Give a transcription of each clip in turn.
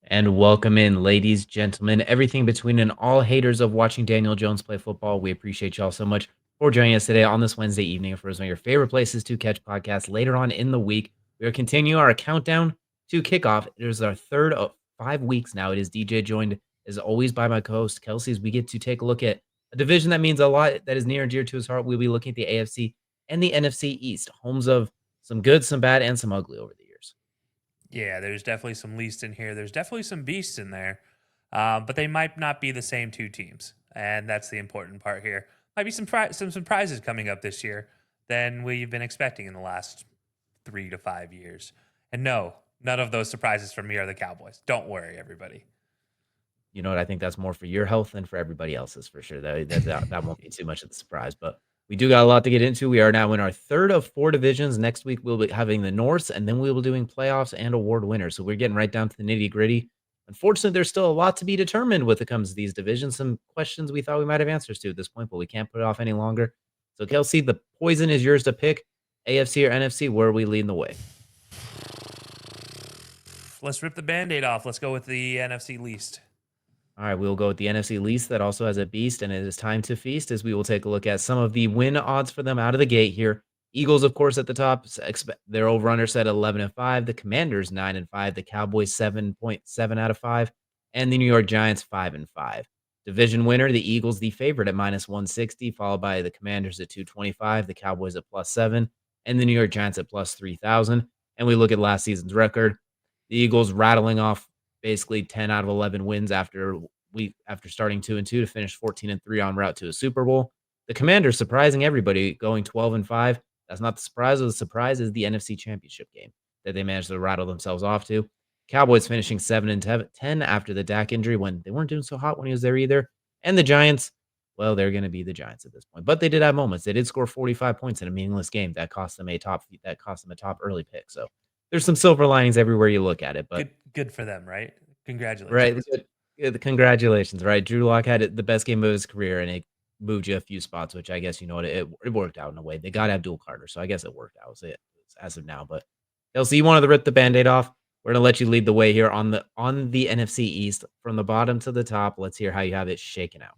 And welcome in, ladies, gentlemen, everything between and all haters of watching Daniel Jones play football. We appreciate y'all so much for joining us today on this Wednesday evening for one of your favorite places to catch podcasts later on in the week. We are continuing our countdown to kickoff. It is our third of 5 weeks now. It is DJ joined as always by my co-host Kelcey as we get to take a look at a division that means a lot, that is near and dear to his heart. We'll be looking at the AFC and the NFC East, homes of some good, some bad, and some ugly over the years. Yeah, there's definitely some least in here. There's definitely some beasts in there, but they might not be the same two teams, and that's the important part here. Might be some surprises coming up this year than we've been expecting in the last 3 to 5 years. And no, none of those surprises from me are the Cowboys. Don't worry, everybody. You know what? I think that's more for your health than for everybody else's for sure. That won't be too much of the surprise, but we do got a lot to get into. We are now in our third of 4 divisions. Next week we'll be having the North, and then we will be doing playoffs and award winners. So we're getting right down to the nitty gritty. Unfortunately, there's still a lot to be determined when it comes to these divisions. Some questions we thought we might have answers to at this point, but we can't put it off any longer. So Kelsey, the poison is yours to pick. AFC or NFC? Where are we leading the way? Let's rip the Band-Aid off. Let's go with the NFC least. All right, we'll go with the NFC least that also has a beast, and it is time to feast as we will take a look at some of the win odds for them out of the gate here. Eagles, of course, at the top. Their over/under set 11-5. The Commanders 9-5. The Cowboys 7.7 out of 5, and the New York Giants 5-5. Division winner, the Eagles, the favorite at -160, followed by the Commanders at 225, the Cowboys at +7, and the New York Giants at +3,000. And we look at last season's record. The Eagles rattling off basically 10 out of 11 wins after starting 2-2 to finish 14-3 en route to a Super Bowl. The Commanders surprising everybody, going 12-5. That's not the surprise. The surprise is the NFC Championship game that they managed to rattle themselves off to. Cowboys finishing 7-10 after the Dak injury when they weren't doing so hot when he was there either. And the Giants, well, they're going to be the Giants at this point. But they did have moments. They did score 45 points in a meaningless game that cost them a top early pick. So there's some silver linings everywhere you look at it. But good for them, right? right, Congratulations. the congratulations, right? Drew Lock had the best game of his career, and it moved you a few spots, which I guess, you know what, it worked out in a way. They got Abdul Carter, so I guess it worked out as of now. But Kelsey, you wanted to rip the Band-Aid off. We're gonna let you lead the way here on the NFC East from the bottom to the top. Let's hear how you have it shaken out.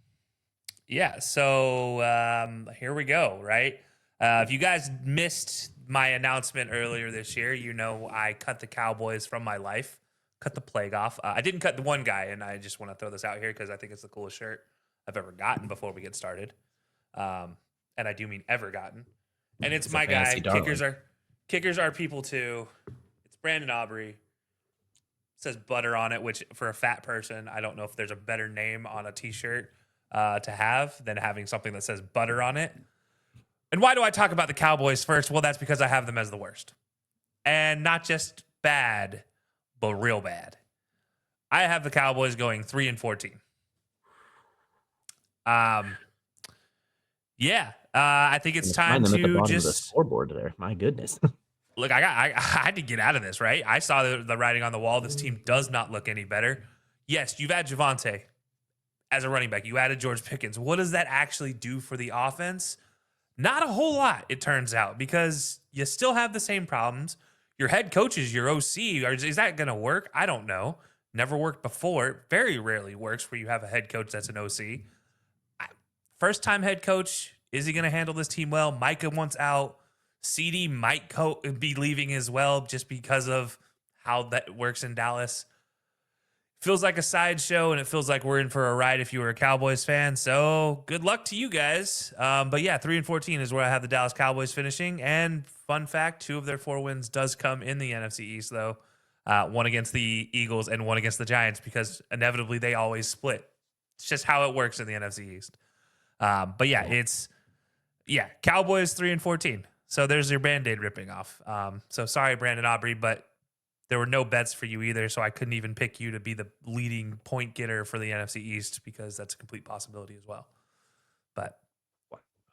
Yeah, so here we go, right? If you guys missed my announcement earlier this year, you know I cut the Cowboys from my life, cut the plague off. I didn't cut the one guy, and I just want to throw this out here because I think it's the coolest shirt I've ever gotten before we get started. And I do mean ever gotten. And it's my guy. Kickers are people too. It's Brandon Aubrey. It says butter on it, which for a fat person, I don't know if there's a better name on a t-shirt to have than having something that says butter on it. And why do I talk about the Cowboys first? Well, that's because I have them as the worst. And not just bad, but real bad. I have the Cowboys going 3-14. I think it's time to at the to bottom of the just scoreboard there. My goodness. look. I had to get out of this, right? I saw the writing on the wall. This team does not look any better. Yes, you've had Javonte as a running back. You added George Pickens. What does that actually do for the offense? Not a whole lot, it turns out, because you still have the same problems. Your head coach is your OC. Is that going to work? I don't know. Never worked before. Very rarely works where you have a head coach that's an OC. First-time head coach, is he going to handle this team well? Micah wants out. CD might be leaving as well just because of how that works in Dallas. Feels like a sideshow, and it feels like we're in for a ride if you were a Cowboys fan. So good luck to you guys. But yeah, 3-14 is where I have the Dallas Cowboys finishing. And fun fact, 2 of their 4 wins does come in the NFC East, though. One against the Eagles and one against the Giants, because inevitably they always split. It's just how it works in the NFC East. But yeah, Cowboys 3-14. So there's your Band-Aid ripping off. So sorry, Brandon Aubrey, but there were no bets for you either, so I couldn't even pick you to be the leading point getter for the NFC East because that's a complete possibility as well. But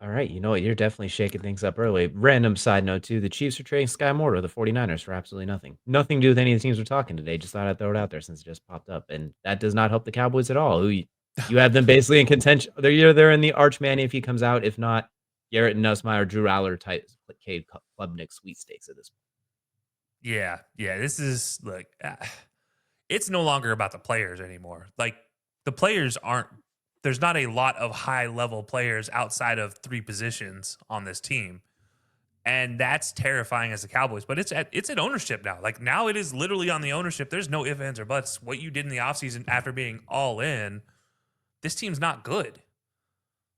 all right, you know what? You're definitely shaking things up early. Random side note, too. The Chiefs are trading Sky Moore to the 49ers for absolutely nothing. Nothing to do with any of the teams we're talking today. Just thought I'd throw it out there since it just popped up. And that does not help the Cowboys at all. You have them basically in contention. They're in the Arch Manning if he comes out. If not, Garrett and Nussmeier, Drew Aller type Cade Klubnik sweepstakes at this point. Yeah. This is it's no longer about the players anymore. Like the players aren't, there's not a lot of high level players outside of 3 positions on this team. And that's terrifying as the Cowboys, but it's at ownership now. Like now it is literally on the ownership. There's no ifs, ands, or buts. What you did in the offseason after being all in, this team's not good.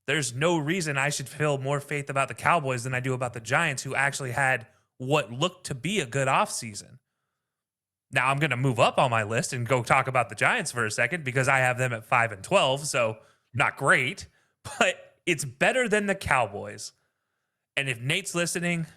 There's no reason I should feel more faith about the Cowboys than I do about the Giants, who actually had what looked to be a good offseason. Now I'm going to move up on my list and go talk about the Giants for a second because I have them at 5-12, so not great, but it's better than the Cowboys. And if Nate's listening,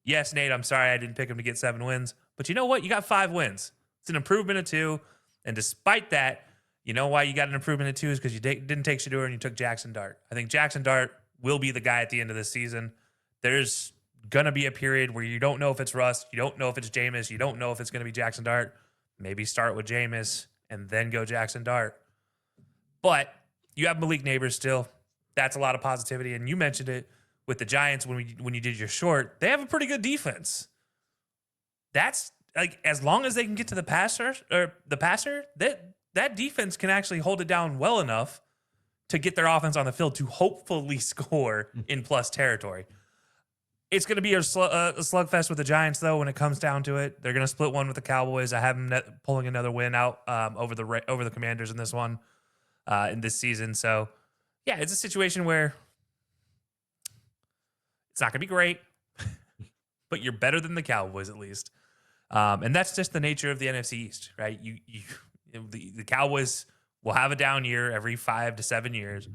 yes, Nate, I'm sorry I didn't pick him to get 7 wins, but you know what? You got 5 wins. It's an improvement of 2, and despite that, you know why you got an improvement of 2 is because you didn't take Shedeur and you took Jackson Dart. I think Jackson Dart will be the guy at the end of this season. There's going to be a period where you don't know if it's Russ, you don't know if it's Jameis, you don't know if it's going to be Jackson Dart. Maybe start with Jameis and then go Jackson Dart. But you have Malik Neighbors still. That's a lot of positivity. And you mentioned it with the Giants when you did your short. They have a pretty good defense. That's like, as long as they can get to the passer, that defense can actually hold it down well enough to get their offense on the field to hopefully score in plus territory. It's going to be a slugfest with the Giants, though, when it comes down to it. They're going to split one with the Cowboys. I have them pulling another win out over the Commanders in this one, in this season. So, yeah, it's a situation where it's not going to be great, but you're better than the Cowboys at least. And that's just the nature of the NFC East, right? The Cowboys will have a down year every 5 to 7 years.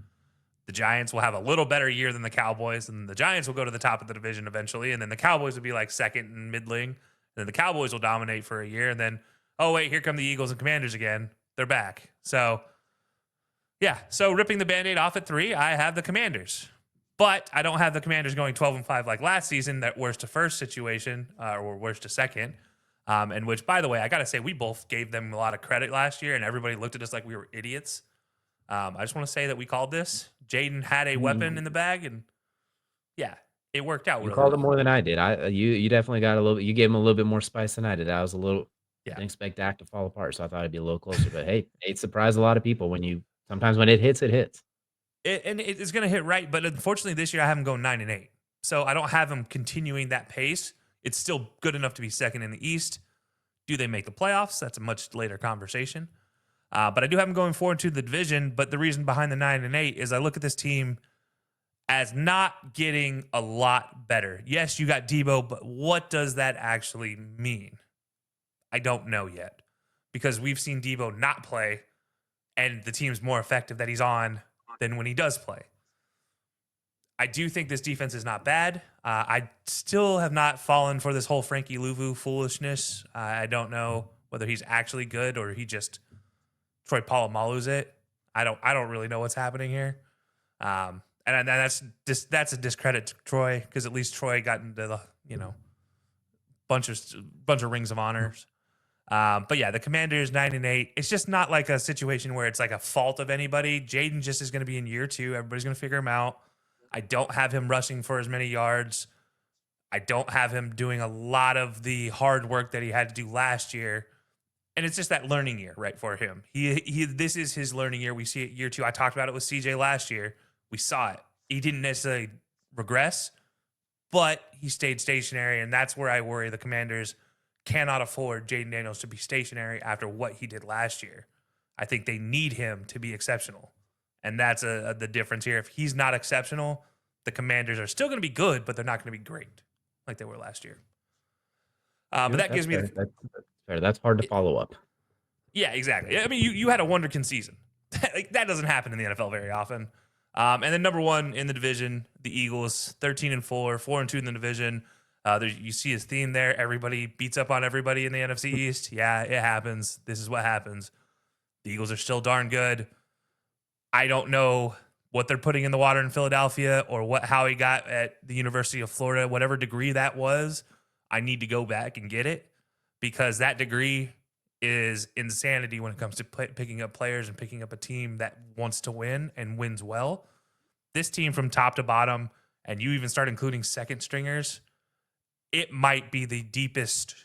The Giants will have a little better year than the Cowboys, and the Giants will go to the top of the division eventually, and then the Cowboys will be like second and middling, and then the Cowboys will dominate for a year, and then, oh, wait, here come the Eagles and Commanders again. They're back. So, yeah, so ripping the Band-Aid off at 3, I have the Commanders. But I don't have the Commanders going 12-5 like last season, that worst to first situation, or worst to second, and which, by the way, I got to say, we both gave them a lot of credit last year, and everybody looked at us like we were idiots. I just want to say that we called this. Jaden had a weapon in the bag, and yeah, it worked out. You really called well. it more than I did. You definitely got a little bit. You gave him a little bit more spice than I did. I was a little didn't expect Dak to fall apart, so I thought it'd be a little closer. But hey, it surprised a lot of people sometimes when it hits, it hits. And it's going to hit right, but unfortunately this year I have him going 9-8, so I don't have him continuing that pace. It's still good enough to be second in the East. Do they make the playoffs? That's a much later conversation. But I do have them going forward to the division. But the reason behind the 9-8 is I look at this team as not getting a lot better. Yes, you got Debo, but what does that actually mean? I don't know yet, because we've seen Debo not play, and the team's more effective that he's on than when he does play. I do think this defense is not bad. I still have not fallen for this whole Frankie Louvu foolishness. I don't know whether he's actually good or he just Troy Polamalu's it. I don't really know what's happening here. And that's a discredit to Troy, because at least Troy got into the bunch of rings of honors. But yeah, the Commanders 9-8. It's just not like a situation where it's like a fault of anybody. Jaden just is going to be in year 2. Everybody's going to figure him out. I don't have him rushing for as many yards. I don't have him doing a lot of the hard work that he had to do last year. And it's just that learning year, right, for him. This is his learning year. We see it year 2. I talked about it with CJ last year. We saw it. He didn't necessarily regress, but he stayed stationary, and that's where I worry the Commanders cannot afford Jaden Daniels to be stationary after what he did last year. I think they need him to be exceptional, and that's the difference here. If he's not exceptional, the Commanders are still going to be good, but they're not going to be great like they were last year. But that gives me that's fair. That's hard to follow up. Yeah, exactly. I mean, you had a wonderkin season. Like, that doesn't happen in the NFL very often. And then number 1 in the division, the Eagles, 13-4, 4-2 in the division. You see his theme there. Everybody beats up on everybody in the NFC East. Yeah, it happens. This is what happens. The Eagles are still darn good. I don't know what they're putting in the water in Philadelphia, or how he got at the University of Florida, whatever degree that was. I need to go back and get it, because that degree is insanity when it comes to picking up players and picking up a team that wants to win and wins well. This team from top to bottom, and you even start including second stringers, it might be the deepest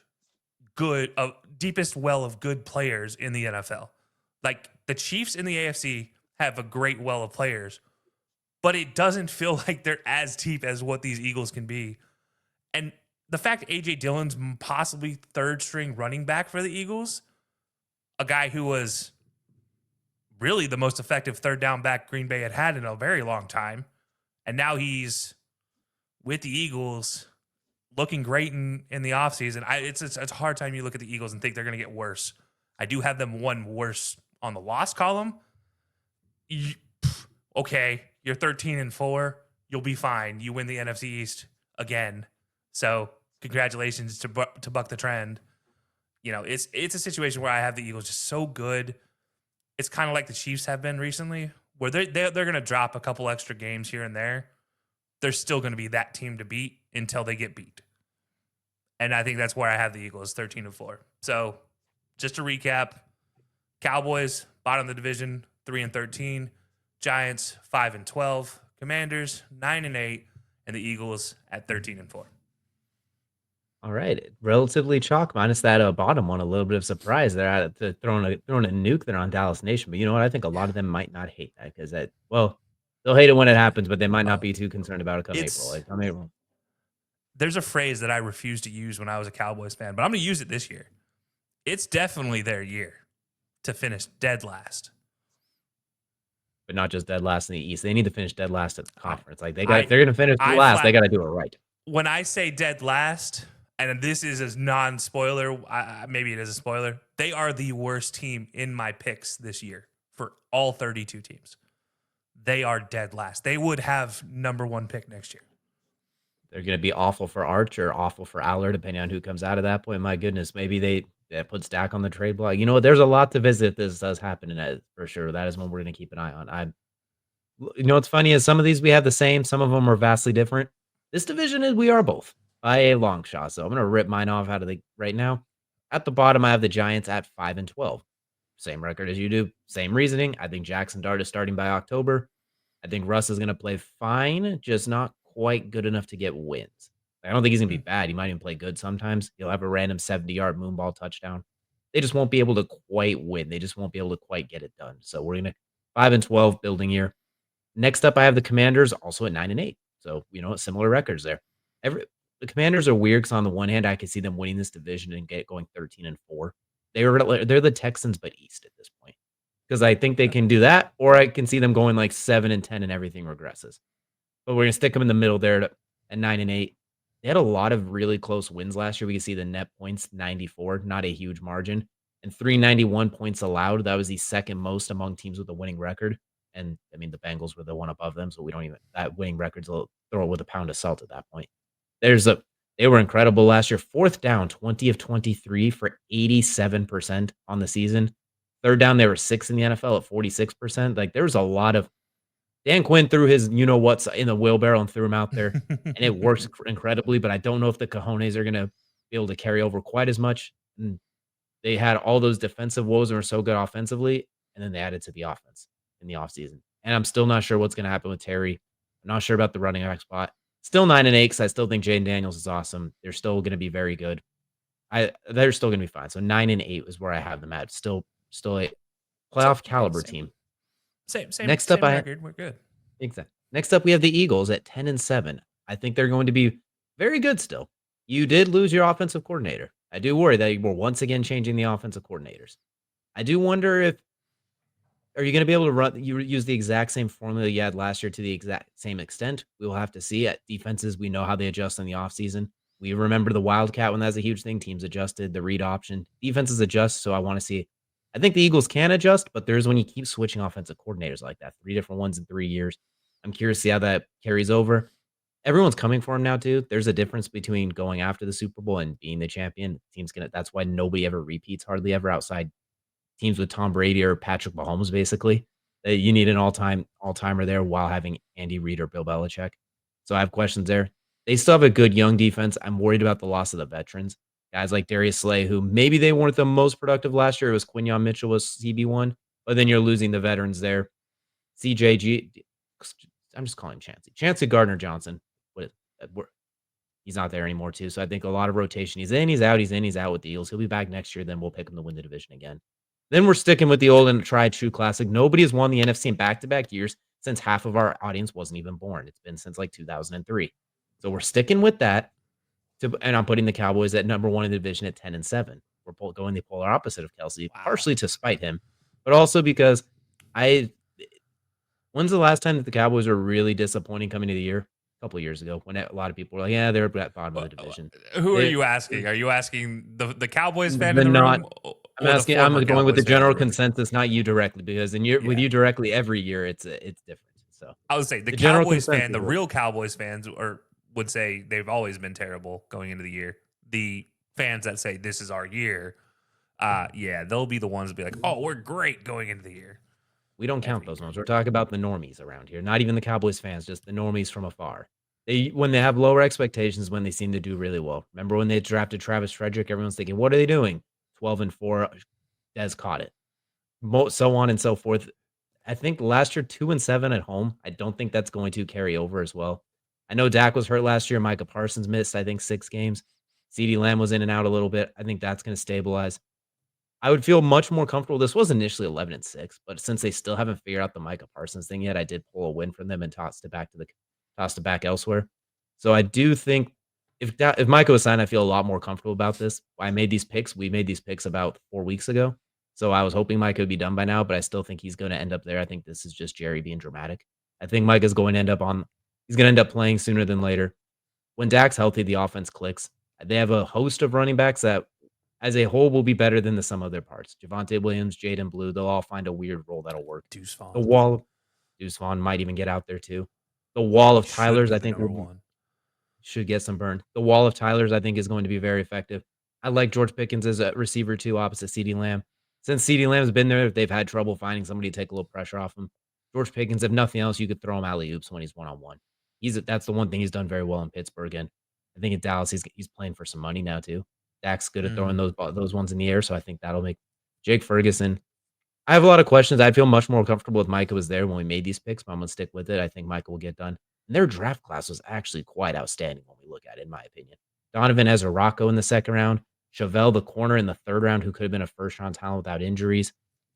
deepest well of good players in the NFL. Like the Chiefs in the AFC have a great well of players, but it doesn't feel like they're as deep as what these Eagles can be. And the fact AJ Dillon's possibly third string running back for the Eagles, a guy who was really the most effective third down back Green Bay had in a very long time, and now he's with the Eagles looking great in the offseason. It's a hard time you look at the Eagles and think they're going to get worse. I do have them one worse on the loss column. Okay, you're 13-4. You'll be fine. You win the NFC East again. So congratulations to buck the trend. You know, it's a situation where I have the Eagles just so good. It's kind of like the Chiefs have been recently, where they're going to drop a couple extra games here and there. They're still going to be that team to beat until they get beat. And I think that's where I have the Eagles 13-4. So just to recap, Cowboys, bottom of the division, 3-13. Giants, 5-12. Commanders, 9-8. And the Eagles at 13-4. All right. Relatively chalk minus that bottom one. A little bit of surprise. They're at throwing a nuke there on Dallas Nation. But you know what? I think a lot of them might not hate that because they'll hate it when it happens, but they might not be too concerned about it come April. Like, come April. There's a phrase that I refused to use when I was a Cowboys fan, but I'm going to use it this year. It's definitely their year to finish dead last. But not just dead last in the East. They need to finish dead last at the conference. Like if they're going to finish last, they got to do it right. When I say dead last, and this is a non-spoiler, maybe it is a spoiler, they are the worst team in my picks this year for all 32 teams. They are dead last. They would have number one pick next year. They're going to be awful for Arch or awful for Aller, depending on who comes out of that point. My goodness, maybe they put Stack on the trade block. You know what? There's a lot to visit if this does happen, and for sure, that is one we're going to keep an eye on. You know what's funny is some of these we have the same, some of them are vastly different. This division we are both by a long shot. So I'm going to rip mine off out of the right now. At the bottom, I have the Giants at 5-12. Same record as you do. Same reasoning. I think Jackson Dart is starting by October. I think Russ is going to play fine, just not quite good enough to get wins. I don't think he's going to be bad. He might even play good sometimes. He'll have a random 70-yard moonball touchdown. They just won't be able to quite win. They just won't be able to quite get it done. So we're going to 5-12 building year. Next up, I have the Commanders also at 9-8. So, you know, similar records there. The Commanders are weird because on the one hand, I could see them winning this division and going 13-4. They're the Texans, but East at this point. Because I think they can do that, or I can see them going like 7-10 and everything regresses. But we're going to stick them in the middle there at 9-8. They had a lot of really close wins last year. We can see the net points, 94, not a huge margin. And 391 points allowed. That was the second most among teams with a winning record. And, I mean, the Bengals were the one above them, so we don't even – that winning record's throw it with a pound of salt at that point. They were incredible last year. Fourth down, 20 of 23 for 87% on the season. Third down, they were 6th in the NFL at 46%. Like, there was a lot of – Dan Quinn threw his you-know-what's in the wheelbarrow and threw him out there, and it works incredibly, but I don't know if the cojones are going to be able to carry over quite as much. And they had all those defensive woes and were so good offensively, and then they added to the offense in the offseason. And I'm still not sure what's going to happen with Terry. I'm not sure about the running back spot. Still 9-8 because I still think Jaden Daniels is awesome. They're still going to be very good. They're still going to be fine. So 9-8 is where I have them at. Still a playoff caliber team. Same. Next same up, record. We're good. Exactly. Next up, we have the Eagles at 10-7. I think they're going to be very good still. You did lose your offensive coordinator. I do worry that we're once again changing the offensive coordinators. I do wonder if are you going to be able to use the exact same formula you had last year to the exact same extent? We will have to see. At defenses, we know how they adjust in the offseason. We remember the Wildcat when that's a huge thing. Teams adjusted, the read option. Defenses adjust, so I want to see. I think the Eagles can adjust, but there's when you keep switching offensive coordinators like that. 3 different ones in 3 years. I'm curious to see how that carries over. Everyone's coming for him now, too. There's a difference between going after the Super Bowl and being the champion. That's why nobody ever repeats hardly ever outside teams with Tom Brady or Patrick Mahomes, basically. You need an all-timer there while having Andy Reid or Bill Belichick. So I have questions there. They still have a good young defense. I'm worried about the loss of the veterans. Guys like Darius Slay, who maybe they weren't the most productive last year. It was Quinyon Mitchell was CB1, but then you're losing the veterans there. CJG, I'm just calling him Chancey. Chancey Gardner-Johnson. He's not there anymore too. So I think a lot of rotation. He's in, he's out, he's in, he's out with the Eagles. He'll be back next year. Then we'll pick him to win the division again. Then we're sticking with the old and tried true classic. Nobody has won the NFC in back-to-back years since half of our audience wasn't even born. It's been since like 2003. So we're sticking with that. And I'm putting the Cowboys at number 1 in the division at 10-7. We're going the polar opposite of Kelcey, partially to spite him, but also because when's the last time that the Cowboys were really disappointing coming into the year? A couple of years ago, when a lot of people were like, "Yeah, they're at bottom of the division." Who are you asking? Are you asking the Cowboys fan the in the not, room? I'm asking. I'm going with the general consensus, not you directly, because with you directly every year, it's different. So I would say the general Cowboys fan, the real Cowboys fans, would say they've always been terrible going into the year. The fans that say this is our year, yeah, they'll be the ones that be like, "Oh, we're great going into the year." We don't count those ones. We're talking about the normies around here, not even the Cowboys fans, just the normies from afar. When they have lower expectations, when they seem to do really well. Remember when they drafted Travis Frederick? Everyone's thinking, "What are they doing?" 12-4. Dez caught it. So on and so forth. I think last year 2-7 at home. I don't think that's going to carry over as well. I know Dak was hurt last year. Micah Parsons missed, I think, 6 games. CeeDee Lamb was in and out a little bit. I think that's going to stabilize. I would feel much more comfortable. This was initially 11-6, but since they still haven't figured out the Micah Parsons thing yet, I did pull a win from them and tossed it back elsewhere. So I do think if Micah was signed, I feel a lot more comfortable about this. I made these picks. We made these picks about 4 weeks ago. So I was hoping Micah would be done by now, but I still think he's going to end up there. I think this is just Jerry being dramatic. I think Micah's going to end up playing sooner than later. When Dak's healthy, the offense clicks. They have a host of running backs that as a whole will be better than the sum of their parts. Javonte Williams, Jaden Blue, they'll all find a weird role that'll work. Deuce Vaughn might even get out there too. The wall of Tylers, I think, should get some burn. The wall of Tylers, I think, is going to be very effective. I like George Pickens as a receiver too, opposite CeeDee Lamb. Since CeeDee Lamb's been there, they've had trouble finding somebody to take a little pressure off him. George Pickens, if nothing else, you could throw him alley-oops when he's one-on-one. That's the one thing he's done very well in Pittsburgh, and I think in Dallas he's playing for some money now too. Dak's good at throwing those ones in the air, so I think that'll make Jake Ferguson. I have a lot of questions. I feel much more comfortable with Micah was there when we made these picks, but I'm going to stick with it. I think Micah will get done. And their draft class was actually quite outstanding when we look at it, in my opinion. Donovan Ezra-Rocco in the second round. Chevelle, the corner, in the third round, who could have been a first-round talent without injuries.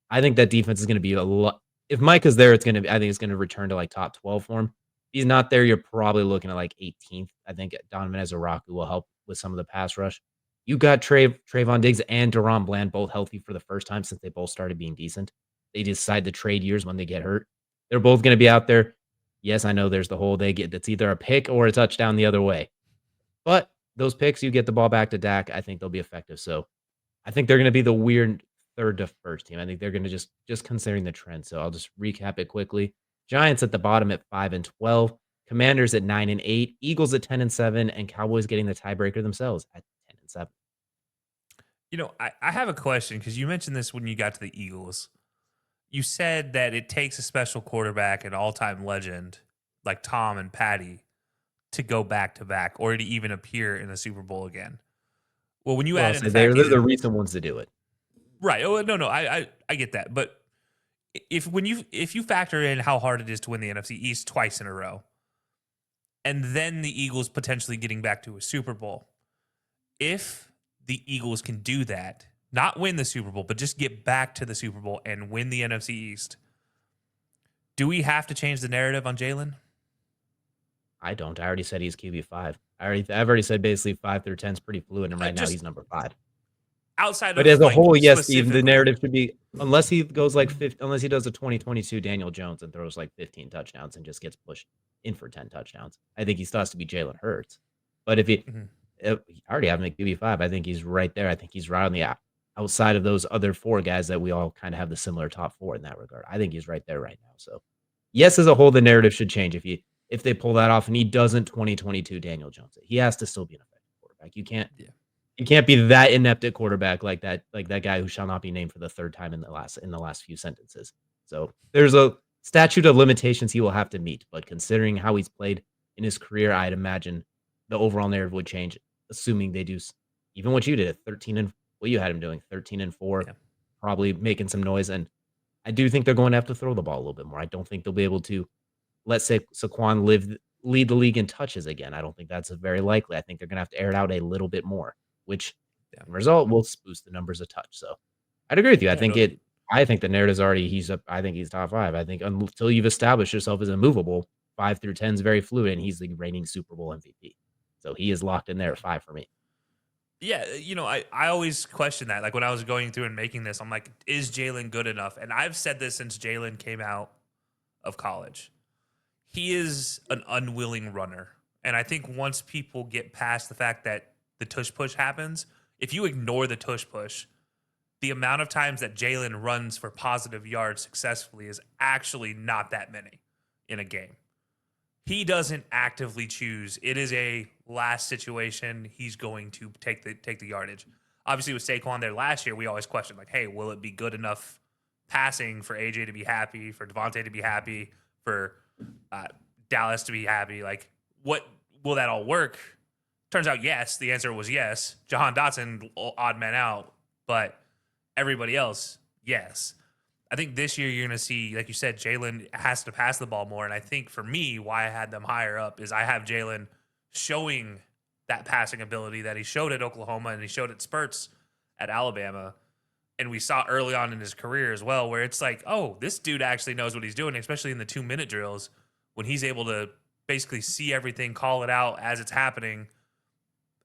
I think that defense is going to be a lot. If Micah's there, I think it's going to return to like top 12 for him. If he's not there, you're probably looking at like 18th. I think Donovan Ezra-Rocco will help with some of the pass rush. You got Trayvon Diggs and Deron Bland both healthy for the first time since they both started being decent. They decide to trade years when they get hurt. They're both going to be out there. Yes, I know there's the whole that's either a pick or a touchdown the other way. But those picks, you get the ball back to Dak, I think they'll be effective. So I think they're going to be the weird third to first team. I think they're going to just considering the trend. So I'll just recap it quickly. Giants at the bottom at 5-12. Commanders at 9-8. Eagles at 10-7. And Cowboys getting the tiebreaker themselves at 10-7. You know, I have a question because you mentioned this when you got to the Eagles. You said that it takes a special quarterback, an all-time legend like Tom and Patty, to go back-to-back or to even appear in the Super Bowl again. Well, when you add in the they're the recent ones to do it. Right. Oh, no, I get that. But if you factor in how hard it is to win the NFC East twice in a row, and then the Eagles potentially getting back to a Super Bowl, if the Eagles can do that, not win the Super Bowl, but just get back to the Super Bowl and win the NFC East, do we have to change the narrative on Jalen? I don't. I already said he's QB5. I've already said basically 5 through 10 is pretty fluid, and right now he's number 5. But as a whole, yes, Steve, the narrative should be unless he goes unless he does a 2022 Daniel Jones and throws like 15 touchdowns and just gets pushed in for 10 touchdowns. I think he still has to be Jalen Hurts. But if I already have him at QB5, I think he's right there. I think he's right on the outside of those other 4 guys that we all kind of have the similar top 4 in that regard. I think he's right there right now. So yes, as a whole, the narrative should change if they pull that off and he doesn't 2022 Daniel Jones. He has to still be an effective quarterback. You can't be that inept at quarterback like that guy who shall not be named for the third time in the last few sentences. So there's a statute of limitations he will have to meet. But considering how he's played in his career, I'd imagine the overall narrative would change, assuming they do even what you did at 13 and what you had him doing 13-4, probably making some noise. And I do think they're going to have to throw the ball a little bit more. I don't think they'll be able to let Saquon lead the league in touches again. I don't think that's very likely. I think they're gonna have to air it out a little bit more, which Yeah. in result will boost the numbers a touch. So I'd agree with you. Yeah, no, I think the narrative's already he's up. I think he's top 5. I think until you've established yourself as immovable, 5 through 10 is very fluid, and he's the reigning Super Bowl MVP. So he is locked in there at 5 for me. yeah, I always question that. Like when I was going through and making this, I'm like, is Jalen good enough? And I've said this since Jalen came out of college. He is an unwilling runner. And I think once people get past the fact that the tush push happens, if you ignore the tush push, the amount of times that Jalen runs for positive yards successfully is actually not that many in a game. He doesn't actively choose. It is a last situation. He's going to take the yardage. Obviously, with Saquon there last year, we always questioned, like, hey, will it be good enough passing for AJ to be happy, for Devontae to be happy, for Dallas to be happy? Like, what will that all work? Turns out, yes. The answer was yes. Jahan Dotson, odd man out, but everybody else, yes. I think this year you're going to see, like you said, Jalen has to pass the ball more. And I think for me, why I had them higher up is I have Jalen showing that passing ability that he showed at Oklahoma and he showed at spurts at Alabama. And we saw early on in his career as well, where it's like, oh, this dude actually knows what he's doing, especially in the 2-minute drills when he's able to basically see everything, call it out as it's happening.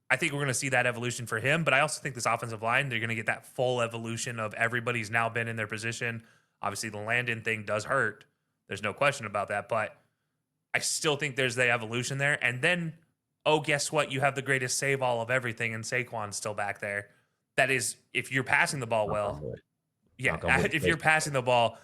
I think we're going to see that evolution for him, but I also think this offensive line, they're going to get that full evolution of everybody's now been in their position. Obviously, the Landon thing does hurt. There's no question about that, but I still think there's the evolution there. And then, oh, guess what? You have the greatest save all of everything, and Saquon's still back there. That is, if you're passing the ball well, yeah, if you're passing the ball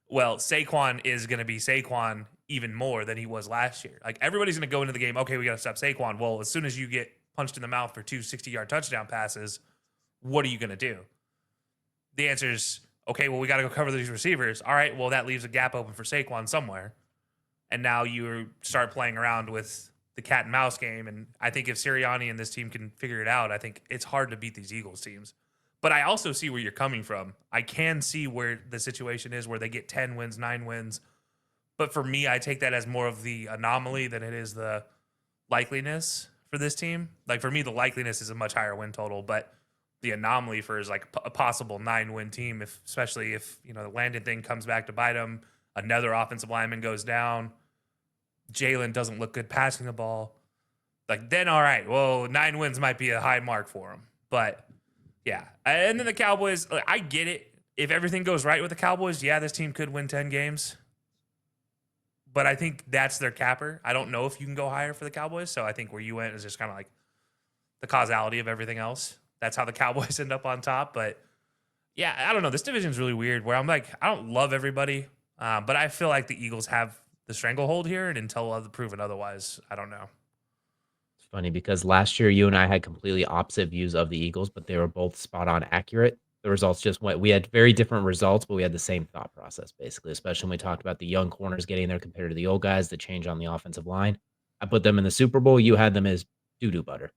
well, Saquon is going to be Saquon even more than he was last year. Like, everybody's going to go into the game, okay, we got to stop Saquon. Well, as soon as you get punched in the mouth for 2 60-yard touchdown passes, what are you going to do? The answer is, okay, well, we got to go cover these receivers. All right, well, that leaves a gap open for Saquon somewhere. And now you start playing around with the cat and mouse game. And I think if Sirianni and this team can figure it out, I think it's hard to beat these Eagles teams. But I also see where you're coming from. I can see where the situation is where they get 10 wins, 9 wins. But for me, I take that as more of the anomaly than it is the likeliness for this team. Like, for me, the likeliness is a much higher win total, but the anomaly for is like a possible 9-win team, especially if the Landon thing comes back to bite them, another offensive lineman goes down, Jalen doesn't look good passing the ball. Like, then all right, well, 9 wins might be a high mark for them. But yeah, and then the Cowboys, I get it. If everything goes right with the Cowboys, yeah, this team could win 10 games. But I think that's their capper. I don't know if you can go higher for the Cowboys. So I think where you went is just kind of like the causality of everything else. That's how the Cowboys end up on top. But yeah, I don't know. This division is really weird where I'm like, I don't love everybody. But I feel like the Eagles have the stranglehold here. And until proven otherwise, I don't know. It's funny because last year you and I had completely opposite views of the Eagles, but they were both spot on accurate. The results just went. We had very different results, but we had the same thought process, basically, especially when we talked about the young corners getting there compared to the old guys, the change on the offensive line. I put them in the Super Bowl. You had them as doo-doo butter.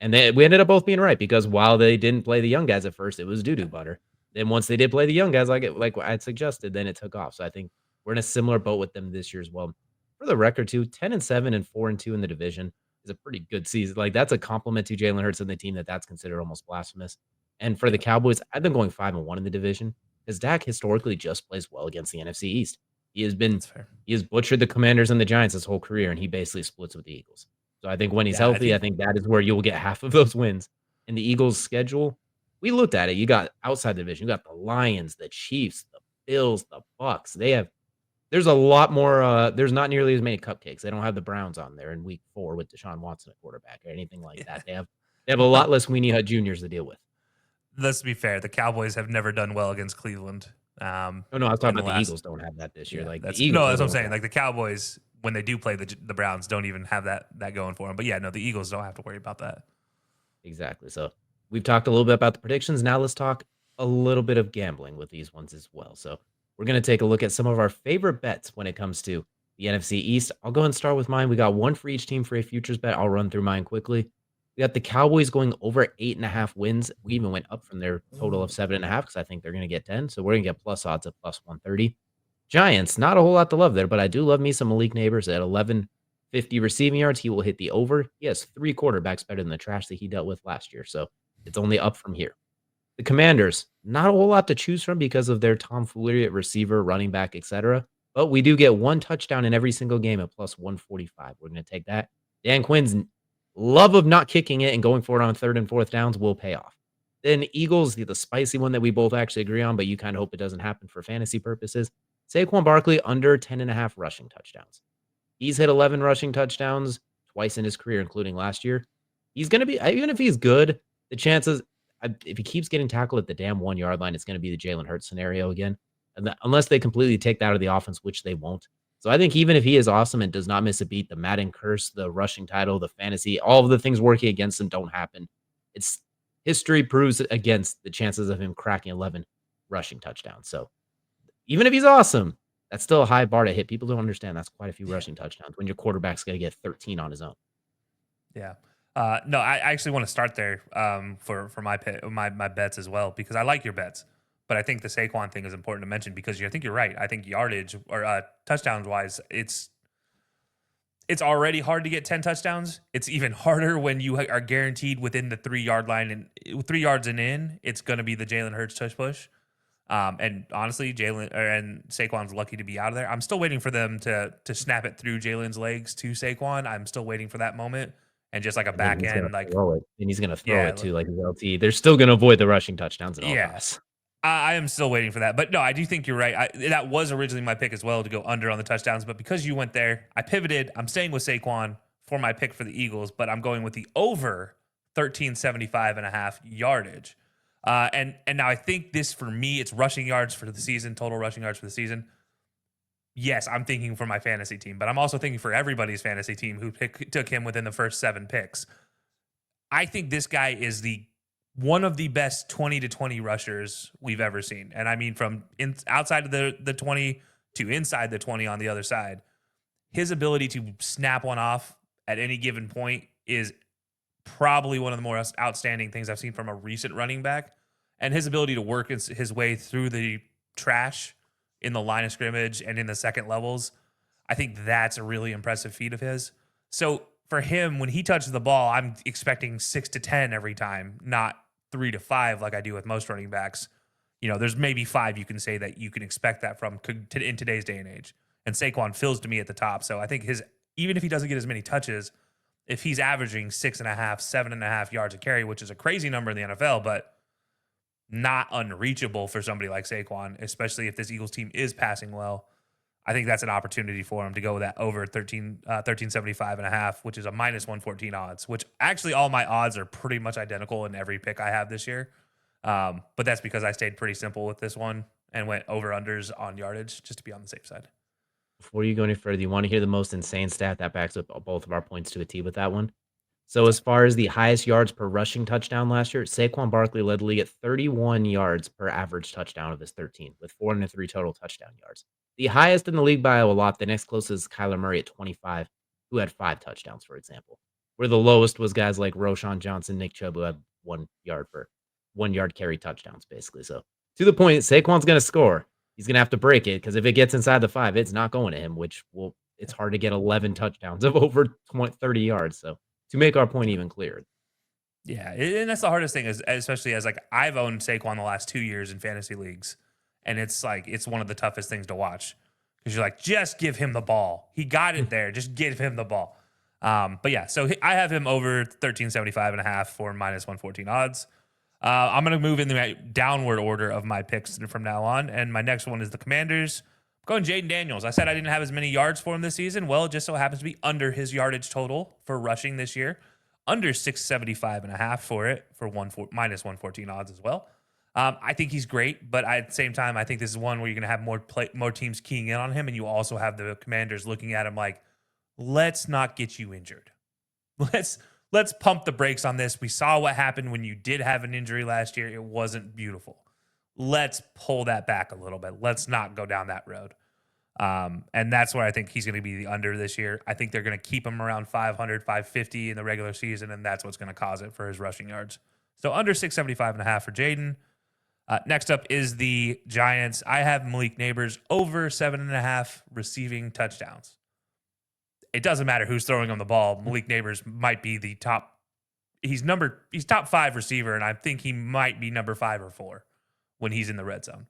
And we ended up both being right because while they didn't play the young guys at first, it was doo-doo butter. Then once they did play the young guys, like I had suggested, then it took off. So I think we're in a similar boat with them this year as well. For the record, too, 10-7 and 4-2 in the division is a pretty good season. Like, that's a compliment to Jalen Hurts and the team that's considered almost blasphemous. And for the Cowboys, I've been going 5-1 in the division because Dak historically just plays well against the NFC East. He has butchered the Commanders and the Giants his whole career, and he basically splits with the Eagles. So I think when he's healthy, I think that is where you'll get half of those wins. In the Eagles' schedule, we looked at it. You got outside the division. You got the Lions, the Chiefs, the Bills, the Bucks. There's a lot more. There's not nearly as many cupcakes. They don't have the Browns on there in week 4 with Deshaun Watson at quarterback or anything like that. They have a lot less Weenie Hut Juniors to deal with. Let's be fair. The Cowboys have never done well against Cleveland. I was talking about the Eagles don't have that this year. Yeah, like that's the Eagles. That's what I'm saying. Like, the Cowboys, when they do play the Browns, don't even have that going for them. But yeah, no, the Eagles don't have to worry about that. Exactly. So we've talked a little bit about the predictions. Now let's talk a little bit of gambling with these ones as well. So we're going to take a look at some of our favorite bets when it comes to the NFC East. I'll go and start with mine. We got one for each team for a futures bet. I'll run through mine quickly. We got the Cowboys going over 8.5 wins. We even went up from their total of 7.5 because I think they're going to get 10. So we're going to get plus odds of plus 130. Giants, not a whole lot to love there, but I do love me some Malik Neighbors at 11 50 receiving yards, he will hit the over. He has 3 quarterbacks better than the trash that he dealt with last year, so it's only up from here. The Commanders, not a whole lot to choose from because of their tomfoolery at receiver, running back, etc. But we do get 1 touchdown in every single game at plus 145. We're gonna take that. Dan Quinn's love of not kicking it and going for it on 3rd and 4th downs will pay off. Then Eagles, the spicy one that we both actually agree on, but you kinda hope it doesn't happen for fantasy purposes. Saquon Barkley under 10.5 rushing touchdowns. He's hit 11 rushing touchdowns twice in his career, including last year. He's gonna be even if he's good, the chances if he keeps getting tackled at the damn 1-yard line, it's gonna be the Jalen Hurts scenario again, and unless they completely take that out of the offense, which they won't. So I think even if he is awesome and does not miss a beat, the Madden curse, the rushing title, the fantasy, all of the things working against him don't happen. It's history proves against the chances of him cracking 11 rushing touchdowns. So even if he's awesome, that's still a high bar to hit. People don't understand that's quite a few rushing touchdowns when your quarterback's gonna get 13 on his own. Yeah. No, I actually want to start there for my bets as well, because I like your bets, but I think the Saquon thing is important to mention because I think you're right. I think yardage or touchdowns wise, it's already hard to get 10 touchdowns. It's even harder when you are guaranteed within the 3-yard line, and 3 yards and in, it's going to be the Jalen Hurts tush push. And honestly, and Saquon's lucky to be out of there. I'm still waiting for them to snap it through Jalen's legs to Saquon. I'm still waiting for that moment. And just like a And then back he's gonna end, like, throw it, and he's gonna throw it yeah, too like his LT. They're still gonna avoid the rushing touchdowns at all yeah. costs. I am still waiting for that. But no, I do think you're right. That was originally my pick as well, to go under on the touchdowns. But because you went there, I pivoted. I'm staying with Saquon for my pick for the Eagles, but I'm going with the over 1375.5 yardage. And now I think this, for me, it's rushing yards for the season, total rushing yards for the season. Yes, I'm thinking for my fantasy team, but I'm also thinking for everybody's fantasy team who took him within the first 7 picks. I think this guy is one of the best 20 to 20 rushers we've ever seen. And I mean, from outside of the 20 to inside the 20 on the other side. His ability to snap one off at any given point is probably one of the more outstanding things I've seen from a recent running back. And his ability to work his way through the trash in the line of scrimmage and in the second levels, I think that's a really impressive feat of his. So for him, when he touches the ball, I'm expecting 6 to 10 every time, not 3 to 5 like I do with most running backs. You know, there's maybe 5 you can say that you can expect that from in today's day and age. And Saquon fills to me at the top. So I think even if he doesn't get as many touches, if he's averaging 6.5, 7.5 yards a carry, which is a crazy number in the NFL, but not unreachable for somebody like Saquon, especially if this Eagles team is passing well. I think that's an opportunity for him to go with that over 1375.5, which is a minus 114 odds, which actually all my odds are pretty much identical in every pick I have this year. But that's because I stayed pretty simple with this one and went over unders on yardage just to be on the safe side. Before you go any further, you wanna hear the most insane stat that backs up both of our points to a T with that one? So as far as the highest yards per rushing touchdown last year, Saquon Barkley led the league at 31 yards per average touchdown of his 13, with 403 total touchdown yards. The highest in the league by a lot. The next closest is Kyler Murray at 25, who had 5 touchdowns, for example. Where the lowest was guys like Roshan Johnson, Nick Chubb, who had 1 yard carry touchdowns, basically. So to the point, Saquon's gonna score. He's gonna have to break it because if it gets inside the 5, it's not going to him, it's hard to get 11 touchdowns of over 30 yards. So to make our point even clearer. Yeah, and that's the hardest thing, is especially as like I've owned Saquon the last 2 years in fantasy leagues, and it's one of the toughest things to watch because you're like, just give him the ball. He got it there. Just give him the ball. But yeah, so I have him over 1375.5 for minus 114 odds. I'm going to move in the downward order of my picks from now on, and my next one is the Commanders. I'm going Jaden Daniels. I said I didn't have as many yards for him this season. Well, it just so happens to be under his yardage total for rushing this year. Under 675.5 for it for minus 114 odds as well. I think he's great, but at the same time, I think this is one where you're going to have more teams keying in on him, and you also have the Commanders looking at him like, let's not get you injured. Let's pump the brakes on this. We saw what happened when you did have an injury last year. It wasn't beautiful. Let's pull that back a little bit. Let's not go down that road. And that's where I think he's going to be the under this year. I think they're going to keep him around 500, 550 in the regular season, and that's what's going to cause it for his rushing yards. So under 675.5 for Jaden. Next up is the Giants. I have Malik Neighbors over 7.5 receiving touchdowns. it doesn't matter who's throwing him the ball. Malik Neighbors might be the top. He's top 5 receiver, and I think he might be number 5 or 4 when he's in the red zone.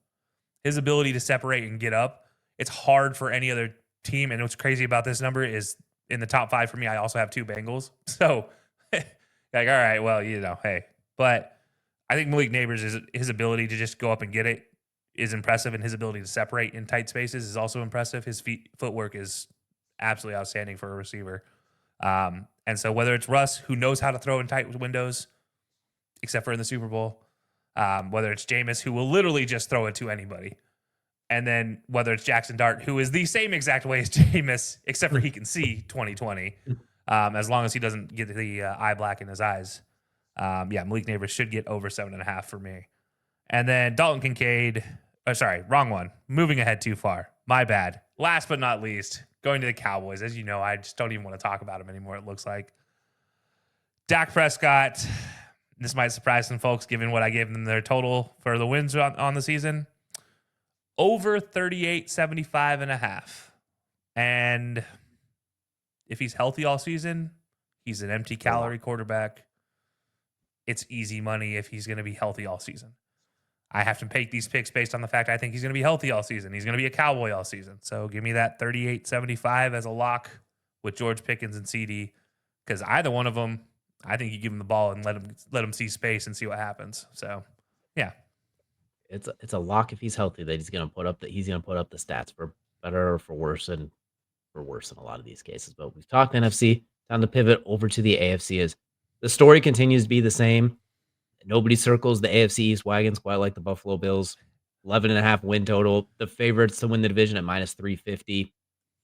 His ability to separate and get up, it's hard for any other team. And what's crazy about this number is in the top 5 for me, I also have 2 Bengals. So, like, all right, well, hey. But I think Malik Neighbors, his ability to just go up and get it is impressive, and his ability to separate in tight spaces is also impressive. His footwork is absolutely outstanding for a receiver. And so whether it's Russ, who knows how to throw in tight windows, except for in the Super Bowl, whether it's Jameis, who will literally just throw it to anybody, and then whether it's Jackson Dart, who is the same exact way as Jameis, except for he can see 20/20, as long as he doesn't get the eye black in his eyes. Malik Neighbors should get over 7.5 for me. And then Dalton Kincaid. Oh, sorry, wrong one. Moving ahead too far. My bad. Last but not least, going to the Cowboys. As you know, I just don't even want to talk about them anymore, it looks like. Dak Prescott. This might surprise some folks, given what I gave them their total for the wins on the season. Over 38.75.5. And if he's healthy all season, he's an empty calorie quarterback. It's easy money if he's going to be healthy all season. I have to make these picks based on the fact I think he's going to be healthy all season. He's going to be a Cowboy all season. So give me that 38.75 as a lock with George Pickens and CD, because either one of them, I think you give him the ball and let him see space and see what happens. So, yeah. It's a lock if he's healthy that he's going to put up the stats for better or for worse, and for worse in a lot of these cases. But we've talked NFC. Time to pivot over to the AFC. As the story continues to be the same. Nobody circles the AFC East wagons quite like the Buffalo Bills. 11.5 win total. The favorites to win the division at -350.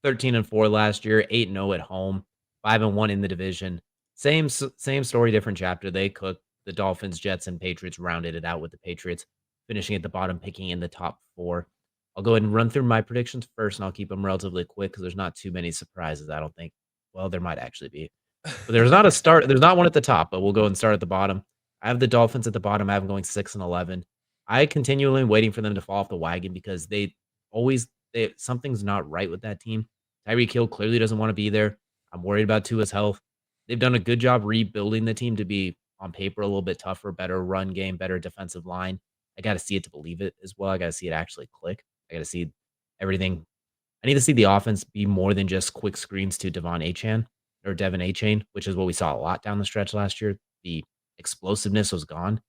13-4 last year. 8-0 at home. 5-1 in the division. Same story, different chapter. They cooked. The Dolphins, Jets, and Patriots rounded it out with the Patriots finishing at the bottom, picking in the top 4. I'll go ahead and run through my predictions first, and I'll keep them relatively quick because there's not too many surprises, I don't think. Well, there might actually be. But there's not one at the top, but we'll go and start at the bottom. I have the Dolphins at the bottom. I have them going 6-11. I continually waiting for them to fall off the wagon because something's not right with that team. Tyreek Hill clearly doesn't want to be there. I'm worried about Tua's health. They've done a good job rebuilding the team to be on paper a little bit tougher, better run game, better defensive line. I got to see it to believe it as well. I got to see it actually click. I got to see everything. I need to see the offense be more than just quick screens to Devon Achane, which is what we saw a lot down the stretch last year. The explosiveness was gone.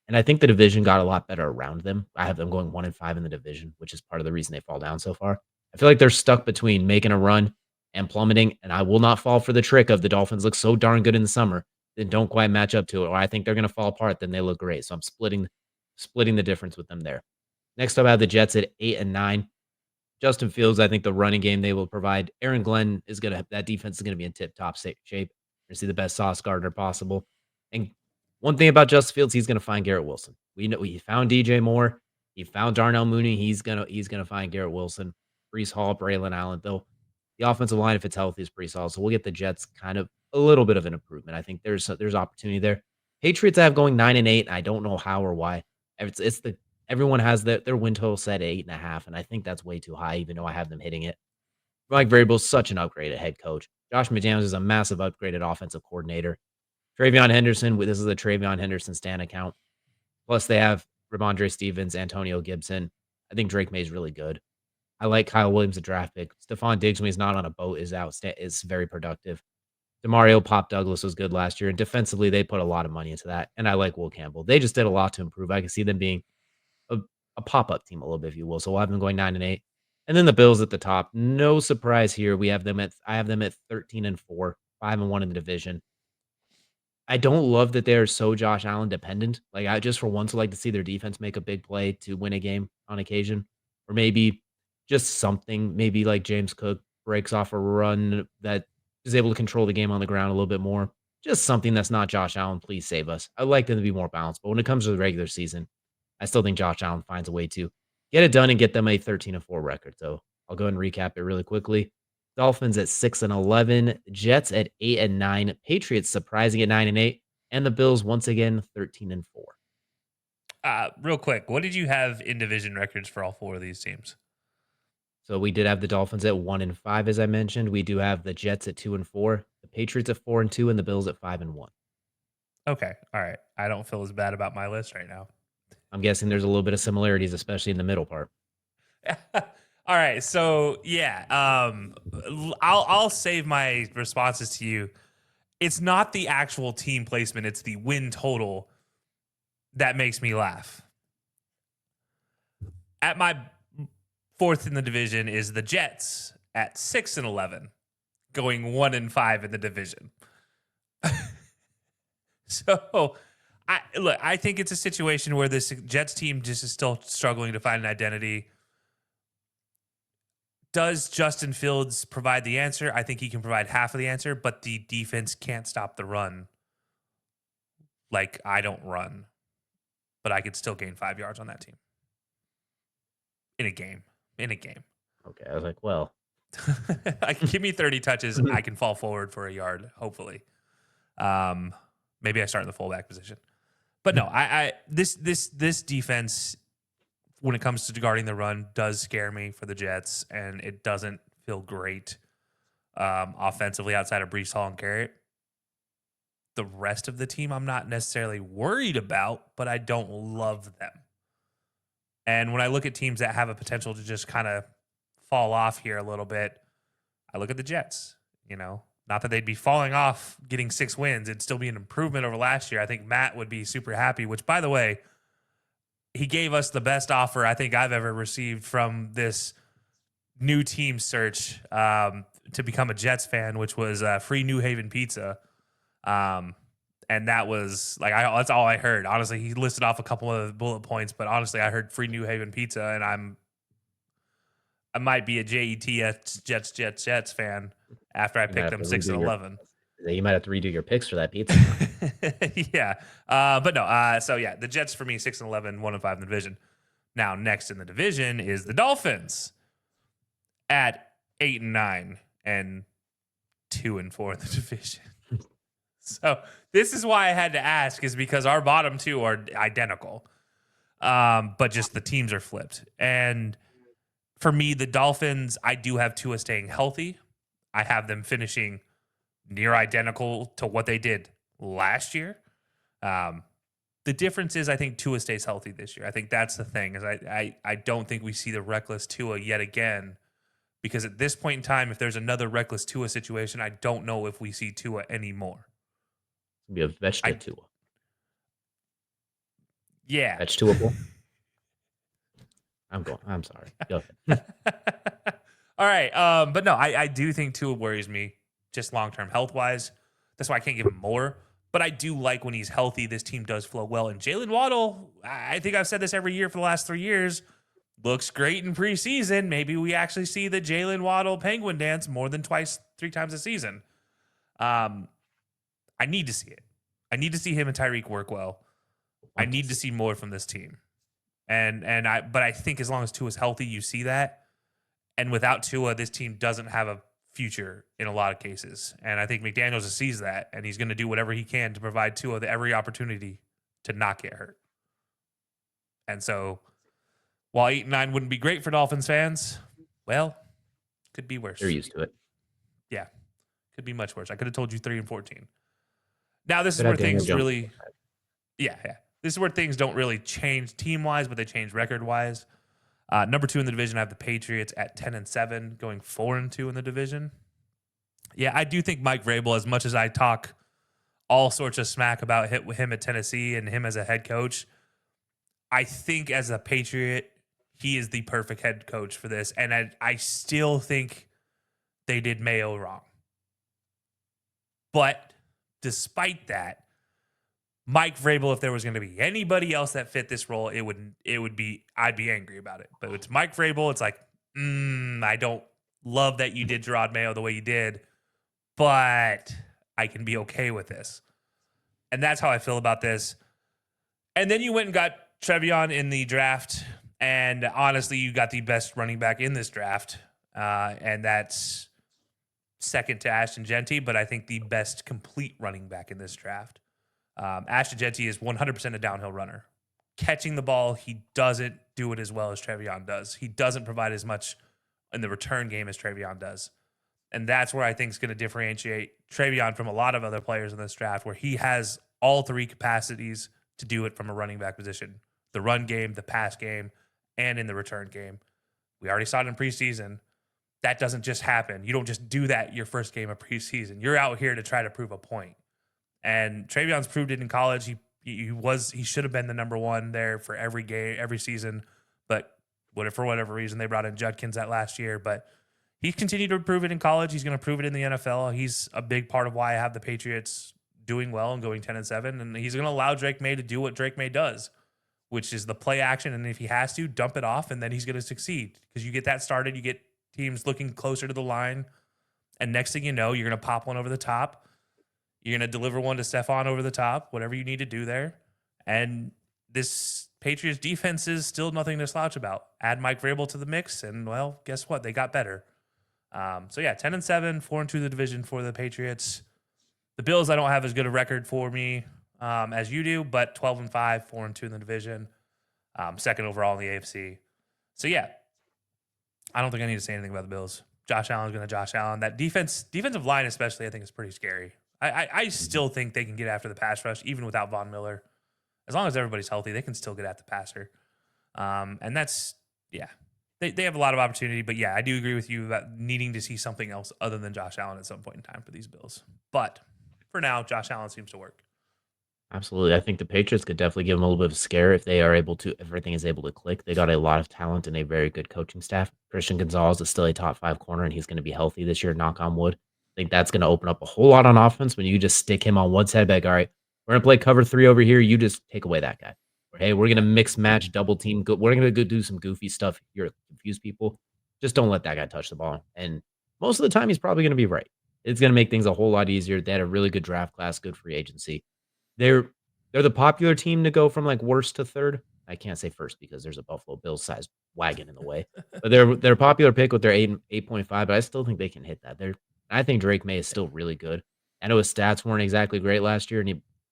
And I think the division got a lot better around them. I have them going 1-5 in the division, which is part of the reason they fall down so far. I feel like they're stuck between making a run and plummeting, and I will not fall for the trick of the Dolphins look so darn good in the summer, then don't quite match up to it, or I think they're going to fall apart, then they look great. So I'm splitting the difference with them there. Next up, I have the Jets at 8-9. Justin Fields, I think the running game they will provide. Aaron Glenn that defense is going to be in tip-top shape. You're going to see the best Sauce Gardner possible. And one thing about Justin Fields, he's going to find Garrett Wilson. We know he found DJ Moore. He found Darnell Mooney. He's gonna find Garrett Wilson, Breece Hall, Braylon Allen. Though the offensive line, if it's healthy, is pretty solid. So we'll get the Jets kind of a little bit of an improvement. I think there's opportunity there. Patriots I have going 9-8. I don't know how or why. Everyone has their win total set at 8.5, and I think that's way too high, even though I have them hitting it. Mike Vrabel's such an upgraded head coach. Josh McDaniels is a massive upgraded offensive coordinator. Treveyon Henderson, this is a Treveyon Henderson Stan account. Plus, they have Ramondre Stevens, Antonio Gibson. I think Drake May's really good. I like Kyle Williams, a draft pick. Stephon Diggs, when he's not on a boat, is very productive. DeMario Pop Douglas was good last year, and defensively, they put a lot of money into that. And I like Will Campbell. They just did a lot to improve. I can see them being a pop-up team a little bit, if you will. So we'll have them going 9-8. And then the Bills at the top. No surprise here. I have them at 13-4, 5-1 in the division. I don't love that they're so Josh Allen dependent. Like, I just for once would like to see their defense make a big play to win a game on occasion. Or maybe just something, maybe like James Cook breaks off a run that is able to control the game on the ground a little bit more. Just something that's not Josh Allen. Please save us. I'd like them to be more balanced. But when it comes to the regular season, I still think Josh Allen finds a way to get it done and get them a 13-4 record. So I'll go ahead and recap it really quickly. Dolphins at 6-11, Jets at 8-9, Patriots surprising at 9-8, and the Bills once again 13-4. Real quick, what did you have in division records for all four of these teams? So we did have the Dolphins at 1-5, as I mentioned. We do have the Jets at 2-4, the Patriots at 4-2, and the Bills at 5-1. Okay. All right. I don't feel as bad about my list right now. I'm guessing there's a little bit of similarities, especially in the middle part. All right. So yeah, I'll save my responses to you. It's not the actual team placement, it's the win total that makes me laugh. At my fourth in the division is the Jets at 6-11, going 1-5 in the division. So I think it's a situation where this Jets team just is still struggling to find an identity. Does Justin Fields provide the answer? I think he can provide half of the answer, but the defense can't stop the run. Like, I don't run, but I could still gain 5 yards on that team. In a game. Okay, I was like, well. Give me 30 touches. I can fall forward for a yard, hopefully. Maybe I start in the fullback position. But no, this defense, when it comes to guarding the run, does scare me for the Jets, and it doesn't feel great offensively outside of Breece Hall and Garrett. The rest of the team I'm not necessarily worried about, but I don't love them. And when I look at teams that have a potential to just kind of fall off here a little bit, I look at the Jets. Not that they'd be falling off getting 6 wins. It'd still be an improvement over last year. I think Matt would be super happy, which, by the way, he gave us the best offer I think I've ever received from this new team search to become a Jets fan, which was free New Haven pizza. And that was that's all I heard. Honestly, he listed off a couple of bullet points, but honestly, I heard free New Haven pizza, and I might be a Jets fan after I picked them 6-11. You might have to redo your picks for that pizza. Yeah. But no. So yeah, the Jets for me 6-11, 1-5 in the division. Now next in the division is the Dolphins at 8-9 and 2-4 in the division. So this is why I had to ask, is because our bottom two are identical, but just the teams are flipped. And for me, the Dolphins, I do have Tua staying healthy. I have them finishing near identical to what they did last year. The difference is I think Tua stays healthy this year. I think that's the thing, is I don't think we see the reckless Tua yet again, because at this point in time, if there's another reckless Tua situation, I don't know if we see Tua anymore. Be a vegetable. Yeah. Vegetable. I'm sorry. Go ahead. All right. But no, I do think Tua worries me just long-term health-wise. That's why I can't give him more. But I do like when he's healthy, this team does flow well. And Jalen Waddle, I think I've said this every year for the last 3 years, looks great in preseason. Maybe we actually see the Jalen Waddle penguin dance more than 3 times a season. I need to see it. I need to see him and Tyreek work well. I need to see more from this team. But I think as long as Tua's healthy, you see that. And without Tua, this team doesn't have a future in a lot of cases. And I think McDaniels sees that, and he's going to do whatever he can to provide Tua every opportunity to not get hurt. And so while 8-9 wouldn't be great for Dolphins fans, well, could be worse. They're used to it. Yeah, could be much worse. I could have told you 3-14. Now this is where things really, yeah. This is where things don't really change team-wise, but they change record-wise. Number 2 in the division, I have the Patriots at 10-7, going 4-2 in the division. Yeah, I do think Mike Vrabel, as much as I talk all sorts of smack about him at Tennessee and him as a head coach, I think as a Patriot, he is the perfect head coach for this. And I still think they did Mayo wrong. But despite that, Mike Vrabel, if there was going to be anybody else that fit this role, it would be, I'd be angry about it. But it's Mike Vrabel. It's like, I don't love that you did Gerard Mayo the way you did, but I can be okay with this. And that's how I feel about this. And then you went and got Treveyon in the draft. And honestly, you got the best running back in this draft. And that's second to Ashton Genty, but I think the best complete running back in this draft. Ashton Genty is 100% a downhill runner. Catching the ball, he doesn't do it as well as Treveyon does. He doesn't provide as much in the return game as Treveyon does. And that's where I think is going to differentiate Treveyon from a lot of other players in this draft, where he has all three capacities to do it from a running back position: the run game, the pass game, and in the return game. We already saw it in preseason. That doesn't just happen. You don't just do that your first game of preseason. You're out here to try to prove a point. And Treveyon's proved it in college. He should have been the number one there for every game, every season, but for whatever reason they brought in Judkins that last year. But he continued to prove it in college. He's going to prove it in the NFL. He's a big part of why I have the Patriots doing well and going 10-7. And he's going to allow Drake May to do what Drake May does, which is the play action. And if he has to, dump it off, and then he's going to succeed, because you get that started. You get teams looking closer to the line, and next thing you know, you're going to pop one over the top. You're going to deliver one to Stephon over the top, whatever you need to do there. And this Patriots defense is still nothing to slouch about. Add Mike Vrabel to the mix, and, well, guess what? They got better. 10-7, 4-2 the division for the Patriots. The Bills, I don't have as good a record for me as you do, but 12-5, 4-2 in the division, second overall in the AFC. So yeah, I don't think I need to say anything about the Bills. Josh Allen's going to Josh Allen. That defensive line especially, I think is pretty scary. I still think they can get after the pass rush even without Von Miller. As long as everybody's healthy, they can still get at the passer. And that's, yeah. They have a lot of opportunity, but yeah, I do agree with you about needing to see something else other than Josh Allen at some point in time for these Bills. But for now, Josh Allen seems to work. Absolutely. I think the Patriots could definitely give them a little bit of a scare if everything is able to click. They got a lot of talent and a very good coaching staff. Christian Gonzalez is still a top 5 corner, and he's going to be healthy this year, knock on wood. I think that's going to open up a whole lot on offense when you just stick him on one side back. All right, we're going to play cover 3 over here. You just take away that guy. Or, hey, we're going to mix match, double team. We're going to go do some goofy stuff here to confuse people. Just don't let that guy touch the ball. And most of the time, he's probably going to be right. It's going to make things a whole lot easier. They had a really good draft class, good free agency. They're the popular team to go from like worst to third. I can't say first because there's a Buffalo Bills sized wagon in the way. But they're a popular pick with their 8.5, but I still think they can hit that. I think Drake May is still really good. I know his stats weren't exactly great last year,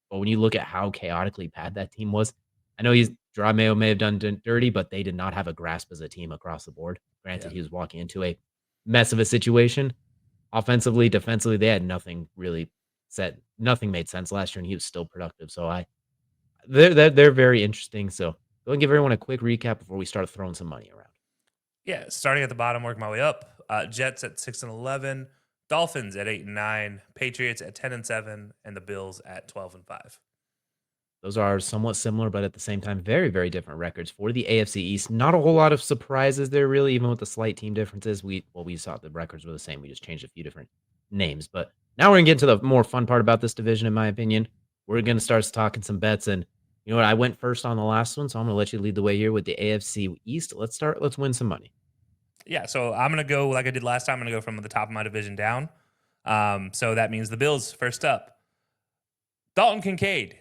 but when you look at how chaotically bad that team was, I know Gerard Mayo may have done dirty, but they did not have a grasp as a team across the board. Granted, He was walking into a mess of a situation. Offensively, defensively, they had nothing really set. Nothing made sense last year, and he was still productive. So they're very interesting. So go and give everyone a quick recap before we start throwing some money around. Yeah, starting at the bottom, working my way up. Jets at 6-11, Dolphins at 8-9, Patriots at 10-7, and the Bills at 12-5. Those are somewhat similar, but at the same time, very, very different records for the AFC East. Not a whole lot of surprises there, really, even with the slight team differences. We saw the records were the same. We just changed a few different names. But now we're going to get into the more fun part about this division, in my opinion. We're going to start talking some bets. And you know what? I went first on the last one, so I'm going to let you lead the way here with the AFC East. Let's win some money. Yeah, so I'm going to go like I did last time. I'm going to go from the top of my division down. So that means the Bills first up. Dalton Kincaid.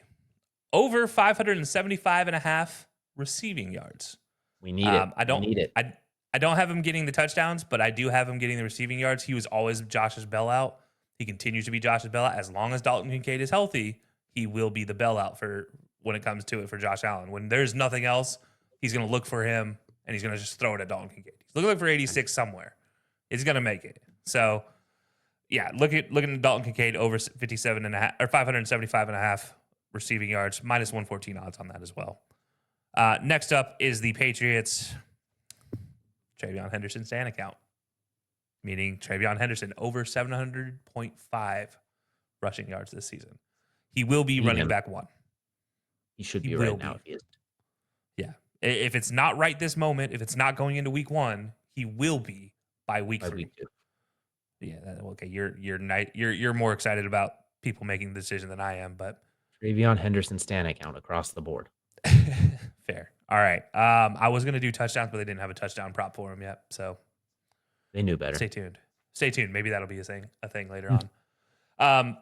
Over 575.5 receiving yards. We need it. I don't need it. I don't have him getting the touchdowns, but I do have him getting the receiving yards. He was always Josh's bailout. He continues to be Josh's bailout. As long as Dalton Kincaid is healthy, he will be the bailout for when it comes to it for Josh Allen. When there's nothing else, he's going to look for him, and he's going to just throw it at Dalton Kincaid. He's looking for 86 somewhere. He's going to make it. So, yeah, looking at Dalton Kincaid over 57.5 or 575.5. receiving yards, minus 114 odds on that as well. Next up is the Patriots. Treveyon Henderson stand account, meaning Treveyon Henderson over 700.5 rushing yards this season. He will be running back 1. He should be right now if he is. Yeah. If it's not right this moment, if it's not going into week 1, he will be by week 3. Week 2. Yeah. Okay. You're more excited about people making the decision than I am, but Treveyon Henderson stand account across the board. Fair. All right. I was going to do touchdowns, but they didn't have a touchdown prop for him yet. So they knew better. Stay tuned. Maybe that'll be a thing later on.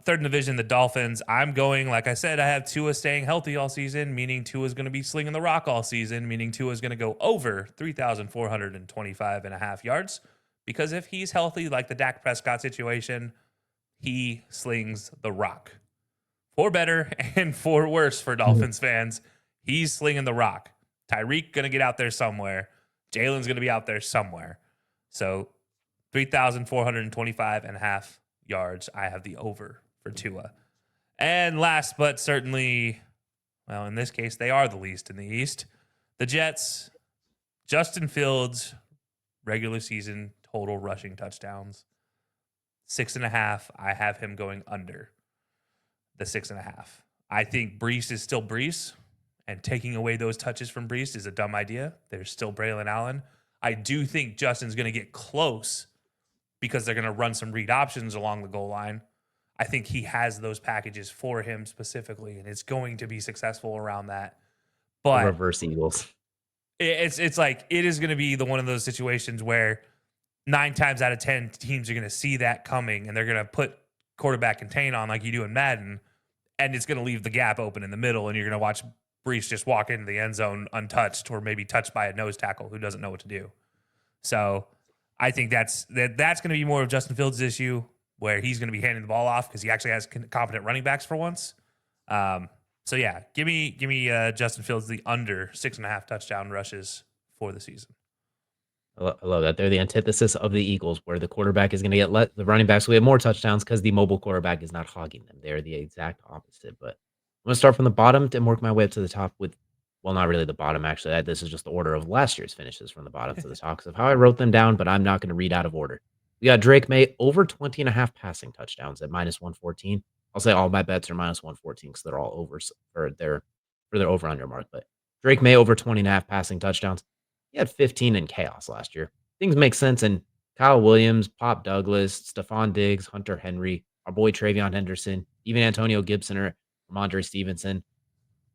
Third division, the Dolphins. I'm going, like I said, I have Tua staying healthy all season, meaning Tua's going to be slinging the rock all season, meaning Tua's going to go over 3,425.5 yards. Because if he's healthy, like the Dak Prescott situation, he slings the rock. For better and for worse for Dolphins fans, he's slinging the rock. Tyreek going to get out there somewhere. Jalen's going to be out there somewhere. So 3,425.5 yards. I have the over for Tua. And last but certainly, well, in this case, they are the least in the East. The Jets, Justin Fields, regular season total rushing touchdowns, 6.5. I have him going under the 6.5. I think Brees is still Brees, and taking away those touches from Brees is a dumb idea. There's still Braylon Allen. I do think Justin's going to get close because they're going to run some read options along the goal line. I think he has those packages for him specifically, and it's going to be successful around that. But reverse Eagles. It's like it is going to be the one of those situations where 9 times out of 10 teams are going to see that coming, and they're going to put quarterback contain on like you do in Madden, and it's going to leave the gap open in the middle, and you're going to watch Brees just walk into the end zone untouched or maybe touched by a nose tackle who doesn't know what to do. So I think that's going to be more of Justin Fields' issue, where he's going to be handing the ball off because he actually has competent running backs for once. So yeah, give me Justin Fields the under 6.5 touchdown rushes for the season. I love that. They're the antithesis of the Eagles, where the quarterback is going to get the running backs will get more touchdowns because the mobile quarterback is not hogging them. They're the exact opposite. But I'm going to start from the bottom and work my way up to the top with, well, not really the bottom, actually. This is just the order of last year's finishes from the bottom to the top of how I wrote them down, but I'm not going to read out of order. We got Drake May over 20.5 passing touchdowns at -114. I'll say all my bets are -114 because they're all over for their over-under mark. But Drake May over 20.5 passing touchdowns. He had 15 in chaos last year. Things make sense. And Kyle Williams, Pop Douglas, Stephon Diggs, Hunter Henry, our boy Treveyon Henderson, even Antonio Gibson or Ramondre Stevenson.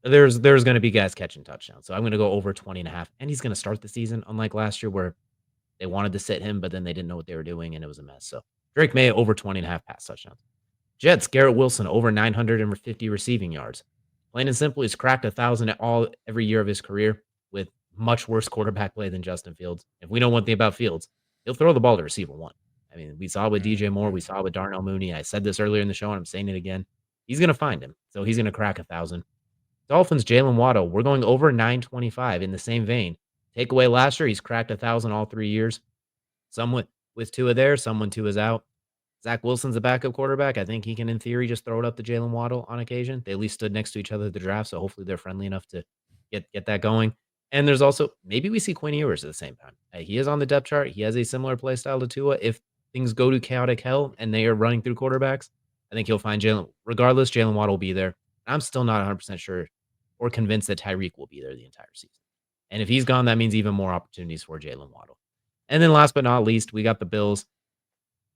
There's going to be guys catching touchdowns. So I'm going to go over 20.5. And he's going to start the season, unlike last year where they wanted to sit him, but then they didn't know what they were doing, and it was a mess. So Drake May over 20.5 pass touchdowns. Jets, Garrett Wilson over 950 receiving yards. Plain and simple, he's cracked 1,000 every year of his career with much worse quarterback play than Justin Fields. If we know one thing about Fields, he'll throw the ball to receiver one. I mean, we saw it with DJ Moore. We saw it with Darnell Mooney. I said this earlier in the show, and I'm saying it again. He's going to find him. So he's going to crack 1,000. Dolphins, Jalen Waddle. We're going over 925 in the same vein. Take away last year, he's cracked 1,000 all 3 years. Some with Tua there, someone Tua's out. Zach Wilson's a backup quarterback. I think he can, in theory, just throw it up to Jalen Waddle on occasion. They at least stood next to each other at the draft, so hopefully they're friendly enough to get that going. And there's also, maybe we see Quinn Ewers at the same time. He is on the depth chart. He has a similar play style to Tua. If things go to chaotic hell and they are running through quarterbacks, I think he'll find Jalen. Regardless, Jalen Waddle will be there. I'm still not 100% sure or convinced that Tyreek will be there the entire season. And if he's gone, that means even more opportunities for Jalen Waddle. And then last but not least, we got the Bills.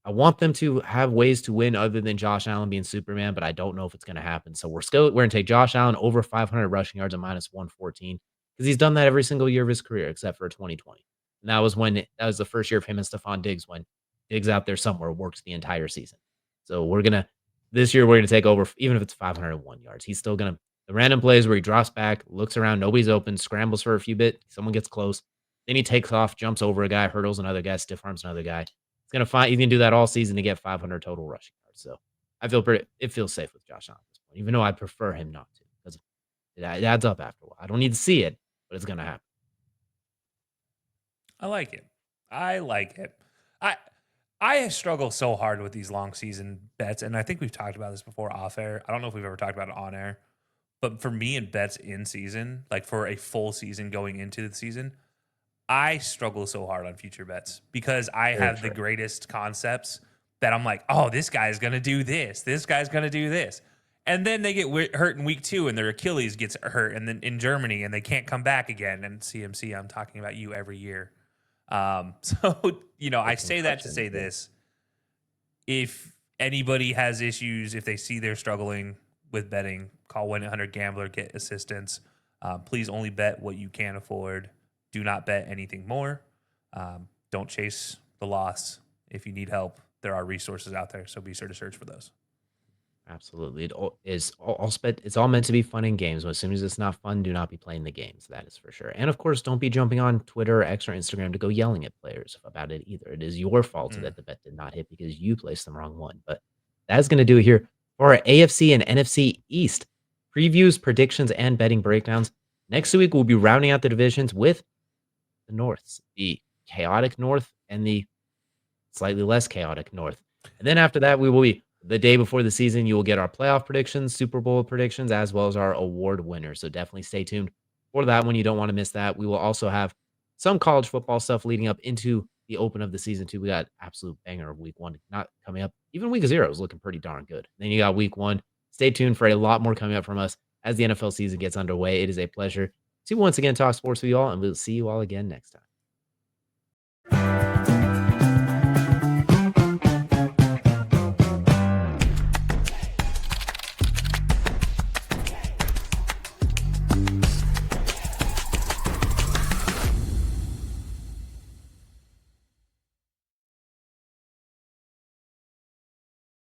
I want them to have ways to win other than Josh Allen being Superman, but I don't know if it's going to happen. So we're going to take Josh Allen over 500 rushing yards at -114 because he's done that every single year of his career except for 2020. And that was the first year of him and Stephon Diggs when Diggs out there somewhere worked the entire season. So this year we're going to take over, even if it's 501 yards. He's still going to, the random plays where he drops back, looks around, nobody's open, scrambles for a few bit, someone gets close. Then he takes off, jumps over a guy, hurdles another guy, stiff arms another guy. He's going to do that all season to get 500 total rushing yards. So it feels safe with Josh Allen at this point, even though I prefer him not to because it adds up after a while. I don't need to see it, but it's going to happen. I like it. I struggle so hard with these long season bets, and I think we've talked about this before off air. I don't know if we've ever talked about it on air, but for me in bets in season, like for a full season going into the season, I struggle so hard on future bets because I have the greatest concepts that I'm like, oh, this guy's going to do this. This guy's going to do this. And then they get hurt in week 2 and their Achilles gets hurt and then in Germany and they can't come back again. And CMC, I'm talking about you every year. So, I say that to say this. If anybody has issues, if they see they're struggling with betting, call 1-800-GAMBLER, get assistance. Please only bet what you can afford. Do not bet anything more. Don't chase the loss. If you need help, there are resources out there, so be sure to search for those. Absolutely. It's all meant to be fun in games. But as soon as it's not fun, do not be playing the games. That is for sure. And of course, don't be jumping on Twitter or X or Instagram to go yelling at players about it either. It is your fault that the bet did not hit because you placed the wrong one. But that's going to do it here for our AFC and NFC East previews, predictions, and betting breakdowns. Next week, we'll be rounding out the divisions with the Norths, the chaotic North and the slightly less chaotic North. And then after that, we will be the day before the season. You will get our playoff predictions, Super Bowl predictions, as well as our award winners. So definitely stay tuned for that one. You don't want to miss that. We will also have some college football stuff leading up into the open of the season too. We got absolute banger of week 1 not coming up. Even week 0 is looking pretty darn good. Then you got week 1. Stay tuned for a lot more coming up from us as the NFL season gets underway. It is a pleasure to once again talk sports with you all, and we'll see you all again next time.